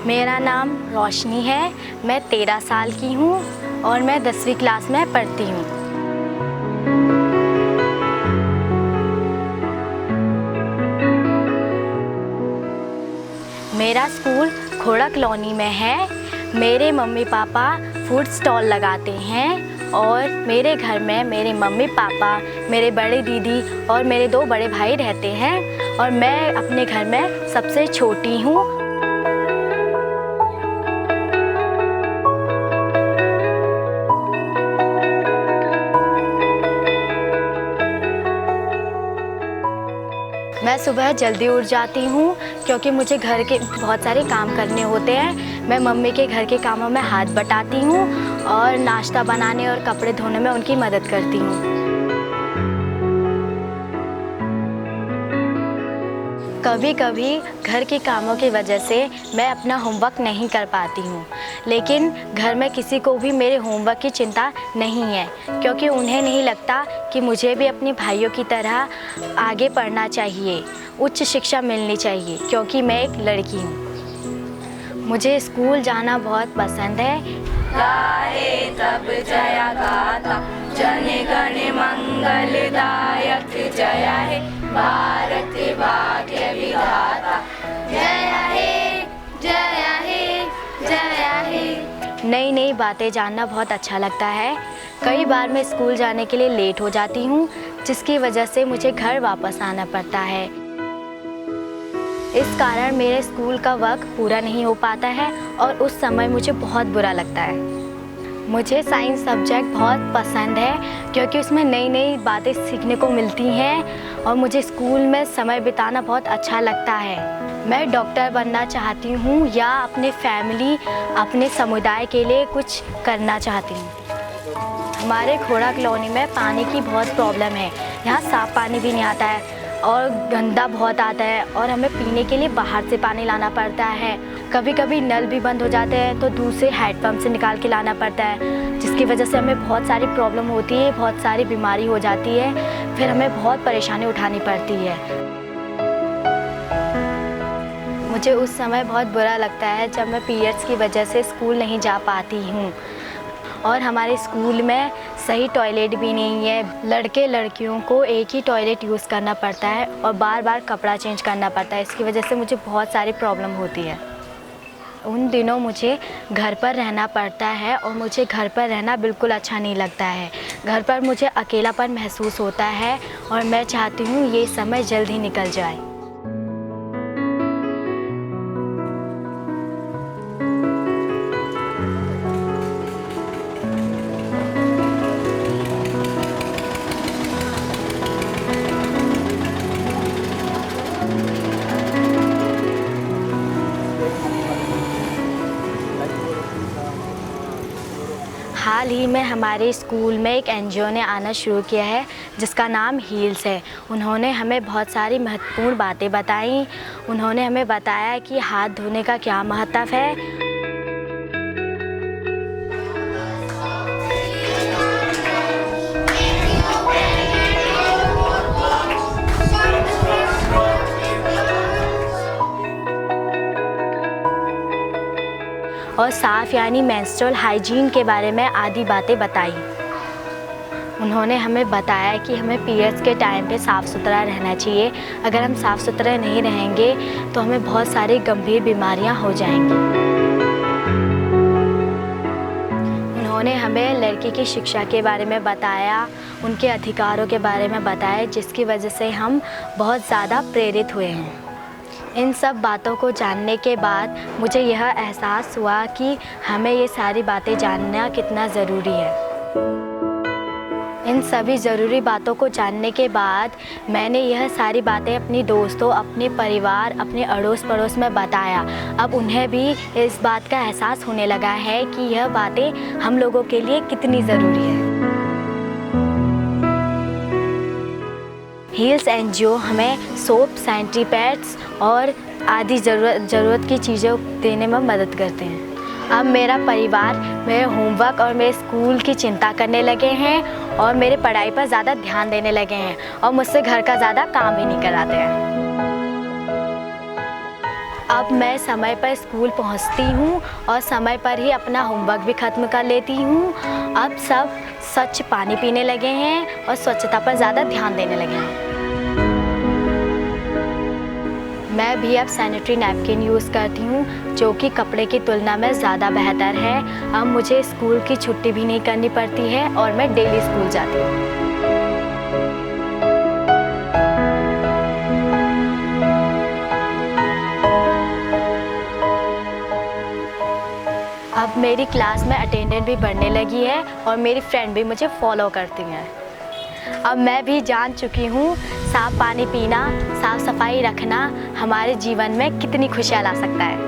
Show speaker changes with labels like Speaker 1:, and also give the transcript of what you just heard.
Speaker 1: मेरा नाम रोशनी है। मैं 13 साल की हूँ और मैं 10वीं क्लास में पढ़ती हूँ। मेरा स्कूल खोड़ा कॉलोनी में है। मेरे मम्मी पापा फूड स्टॉल लगाते हैं और मेरे घर में मेरे मम्मी पापा, मेरे बड़े दीदी और मेरे 2 बड़े भाई रहते हैं और मैं अपने घर में सबसे छोटी हूँ। मैं सुबह जल्दी उठ जाती हूँ क्योंकि मुझे घर के बहुत सारे काम करने होते हैं। मैं मम्मी के घर के कामों में हाथ बटाती हूँ और नाश्ता बनाने और कपड़े धोने में उनकी मदद करती हूँ। कभी कभी घर के कामों की वजह से मैं अपना होमवर्क नहीं कर पाती हूँ, लेकिन घर में किसी को भी मेरे होमवर्क की चिंता नहीं है क्योंकि उन्हें नहीं लगता कि मुझे भी अपने भाइयों की तरह आगे पढ़ना चाहिए, उच्च शिक्षा मिलनी चाहिए क्योंकि मैं एक लड़की हूँ। मुझे स्कूल जाना बहुत पसंद है।
Speaker 2: गाहे तब जया गाथा जन गण मंगलदायक जय हे भारत भाग्य विधाता जय हे जय हे जय हे।
Speaker 1: नई नई बातें जानना बहुत अच्छा लगता है। कई बार मैं स्कूल जाने के लिए लेट हो जाती हूँ जिसकी वजह से मुझे घर वापस आना पड़ता है। इस कारण मेरे स्कूल का वक्त पूरा नहीं हो पाता है और उस समय मुझे बहुत बुरा लगता है। मुझे साइंस सब्जेक्ट बहुत पसंद है क्योंकि उसमें नई नई बातें सीखने को मिलती हैं और मुझे स्कूल में समय बिताना बहुत अच्छा लगता है। मैं डॉक्टर बनना चाहती हूँ या अपने फैमिली, अपने समुदाय के लिए कुछ करना चाहती हूँ। हमारे खोड़ा कॉलोनी में पानी की बहुत प्रॉब्लम है। यहाँ साफ़ पानी भी नहीं आता है और गंदा बहुत आता है और हमें पीने के लिए बाहर से पानी लाना पड़ता है। कभी कभी नल भी बंद हो जाते हैं तो दूर से हैंडपम्प से निकाल के लाना पड़ता है, जिसकी वजह से हमें बहुत सारी प्रॉब्लम होती है, बहुत सारी बीमारी हो जाती है, फिर हमें बहुत परेशानी उठानी पड़ती है। मुझे उस समय बहुत बुरा लगता है जब मैं पीरियड्स की वजह से स्कूल नहीं जा पाती हूँ और हमारे स्कूल में सही टॉयलेट भी नहीं है। लड़के लड़कियों को एक ही टॉयलेट यूज़ करना पड़ता है और बार बार कपड़ा चेंज करना पड़ता है। इसकी वजह से मुझे बहुत सारी प्रॉब्लम होती है। उन दिनों मुझे घर पर रहना पड़ता है और मुझे घर पर रहना बिल्कुल अच्छा नहीं लगता है। घर पर मुझे अकेलापन महसूस होता है और मैं चाहती हूँ ये समय जल्द ही निकल जाए। हाल ही में हमारे स्कूल में एक एनजीओ ने आना शुरू किया है जिसका नाम हील्स है। उन्होंने हमें बहुत सारी महत्वपूर्ण बातें बताई। उन्होंने हमें बताया कि हाथ धोने का क्या महत्व है। और साफ़ यानी मेंस्ट्रुअल हाइजीन के बारे में आदि बातें बताई। उन्होंने हमें बताया कि हमें पीरियड्स के टाइम पे साफ़ सुथरा रहना चाहिए। अगर हम साफ़ सुथरे नहीं रहेंगे तो हमें बहुत सारी गंभीर बीमारियां हो जाएंगी। उन्होंने हमें लड़की की शिक्षा के बारे में बताया, उनके अधिकारों के बारे में बताया, जिसकी वजह से हम बहुत ज़्यादा प्रेरित हुए हैं। इन सब बातों को जानने के बाद मुझे यह एहसास हुआ कि हमें ये सारी बातें जानना कितना ज़रूरी है। इन सभी ज़रूरी बातों को जानने के बाद मैंने यह सारी बातें अपनी दोस्तों, अपने परिवार, अपने अड़ोस पड़ोस में बताया। अब उन्हें भी इस बात का एहसास होने लगा है कि यह बातें हम लोगों के लिए कितनी ज़रूरी है। हील्स एनजीओ हमें सोप, सैनिटरी पैड्स और आदि ज़रूरत की चीज़ें देने में मदद करते हैं। अब मेरा परिवार मेरे होमवर्क और मेरे स्कूल की चिंता करने लगे हैं और मेरे पढ़ाई पर ज़्यादा ध्यान देने लगे हैं और मुझसे घर का ज़्यादा काम भी नहीं कराते हैं। अब मैं समय पर स्कूल पहुंचती हूं और समय पर ही अपना होमवर्क भी ख़त्म कर लेती हूं। अब सब स्वच्छ पानी पीने लगे हैं और स्वच्छता पर ज़्यादा ध्यान देने लगे हैं। मैं भी अब सैनिटरी नैपकिन यूज़ करती हूँ, जो कि कपड़े की तुलना में ज़्यादा बेहतर है। अब मुझे स्कूल की छुट्टी भी नहीं करनी पड़ती है और मैं डेली स्कूल जाती हूँ। अब मेरी क्लास में अटेंडेंस भी बढ़ने लगी है और मेरी फ्रेंड भी मुझे फॉलो करती हैं। अब मैं भी जान चुकी हूँ साफ़ पानी पीना, साफ़ सफाई रखना हमारे जीवन में कितनी खुशियाँ ला सकता है।